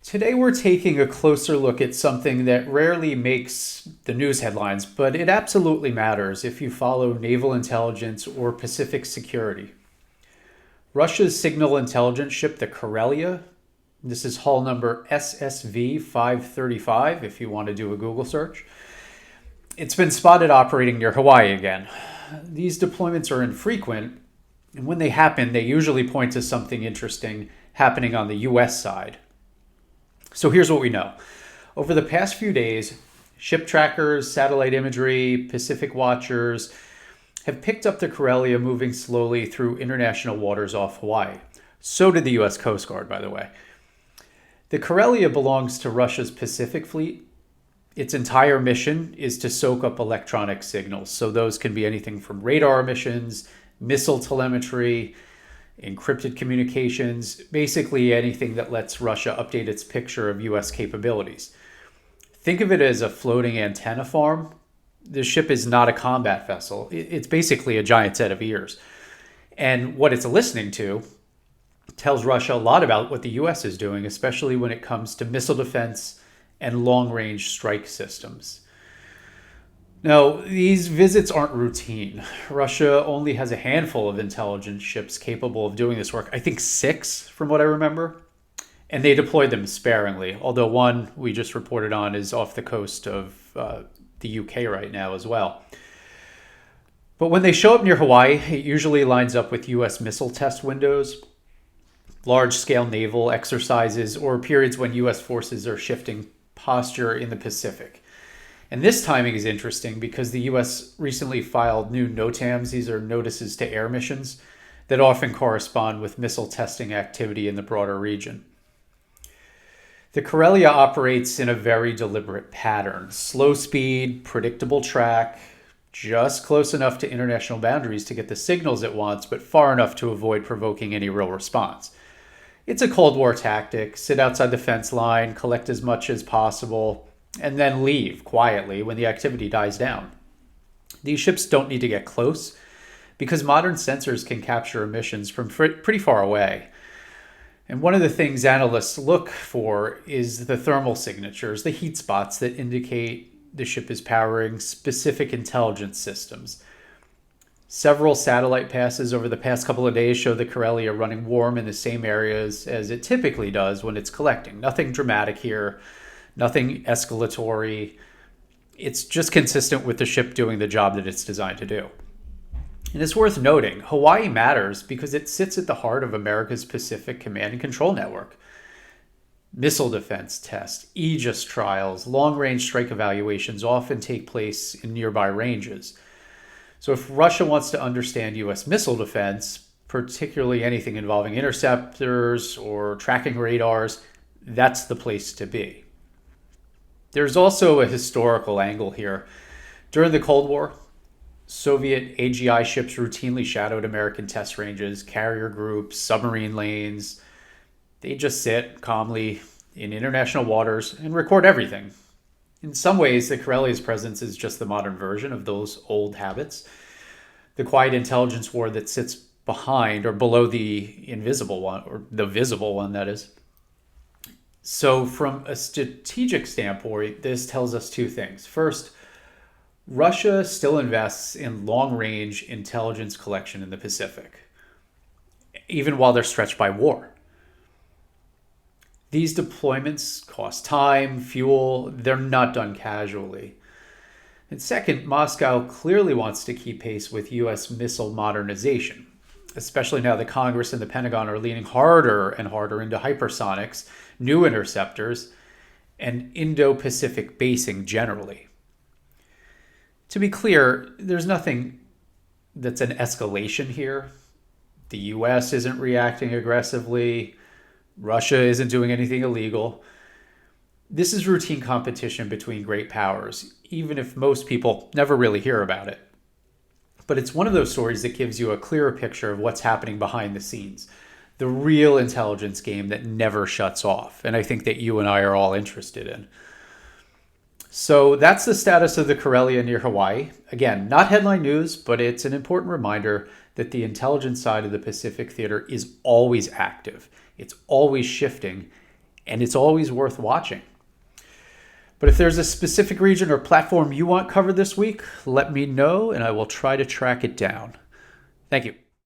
Today we're taking a closer look at something that rarely makes the news headlines, but it absolutely matters if you follow naval intelligence or Pacific security. Russia's signal intelligence ship, the Kareliya, this is hull number SSV 535 if you want to do a Google search. It's been spotted operating near Hawaii again. These deployments are infrequent, and when they happen, they usually point to something interesting happening on the US side. So here's what we know. Over the past few days, ship trackers, satellite imagery, Pacific watchers have picked up the Kareliya moving slowly through international waters off Hawaii. So did the US Coast Guard, by the way. The Kareliya belongs to Russia's Pacific Fleet. Its entire mission is to soak up electronic signals. So those can be anything from radar emissions, missile telemetry, encrypted communications, basically anything that lets Russia update its picture of US capabilities. Think of it as a floating antenna farm. The ship is not a combat vessel. It's basically a giant set of ears. And what it's listening to tells Russia a lot about what the US is doing, especially when it comes to missile defense and long-range strike systems. Now, these visits aren't routine. Russia only has a handful of intelligence ships capable of doing this work. I think 6, from what I remember. And they deployed them sparingly, although one we just reported on is off the coast of the UK right now as well. But when they show up near Hawaii, it usually lines up with US missile test windows, large-scale naval exercises, or periods when US forces are shifting posture in the Pacific. And this timing is interesting because the US recently filed new NOTAMs, these are notices to air missions, that often correspond with missile testing activity in the broader region. The Kareliya operates in a very deliberate pattern. Slow speed, predictable track, just close enough to international boundaries to get the signals it wants, but far enough to avoid provoking any real response. It's a Cold War tactic: sit outside the fence line, collect as much as possible, and then leave quietly when the activity dies down. These ships don't need to get close because modern sensors can capture emissions from pretty far away. And one of the things analysts look for is the thermal signatures, the heat spots that indicate the ship is powering specific intelligence systems. Several satellite passes over the past couple of days show the Kareliya running warm in the same areas as it typically does when it's collecting. Nothing dramatic here. Nothing escalatory. It's just consistent with the ship doing the job that it's designed to do. And it's worth noting, Hawaii matters because it sits at the heart of America's Pacific Command and Control Network. Missile defense tests, Aegis trials, long-range strike evaluations often take place in nearby ranges. So if Russia wants to understand US missile defense, particularly anything involving interceptors or tracking radars, that's the place to be. There's also a historical angle here. During the Cold War, Soviet AGI ships routinely shadowed American test ranges, carrier groups, submarine lanes. They just sit calmly in international waters and record everything. In some ways, the Kareliya's presence is just the modern version of those old habits. The quiet intelligence war that sits behind or below the invisible one, or the visible one, that is. So from a strategic standpoint, this tells us two things. First, Russia still invests in long-range intelligence collection in the Pacific, even while they're stretched by war. These deployments cost time, fuel, they're not done casually. And second, Moscow clearly wants to keep pace with US missile modernization, especially now that Congress and the Pentagon are leaning harder and harder into hypersonics, new interceptors, and Indo-Pacific basing generally. To be clear, there's nothing that's an escalation here. The US isn't reacting aggressively. Russia isn't doing anything illegal. This is routine competition between great powers, even if most people never really hear about it. But it's one of those stories that gives you a clearer picture of what's happening behind the scenes. The real intelligence game that never shuts off, and I think that you and I are all interested in. So that's the status of the Kareliya near Hawaii. Again, not headline news, but it's an important reminder that the intelligence side of the Pacific theater is always active. It's always shifting, and it's always worth watching. But if there's a specific region or platform you want covered this week, let me know and I will try to track it down. Thank you.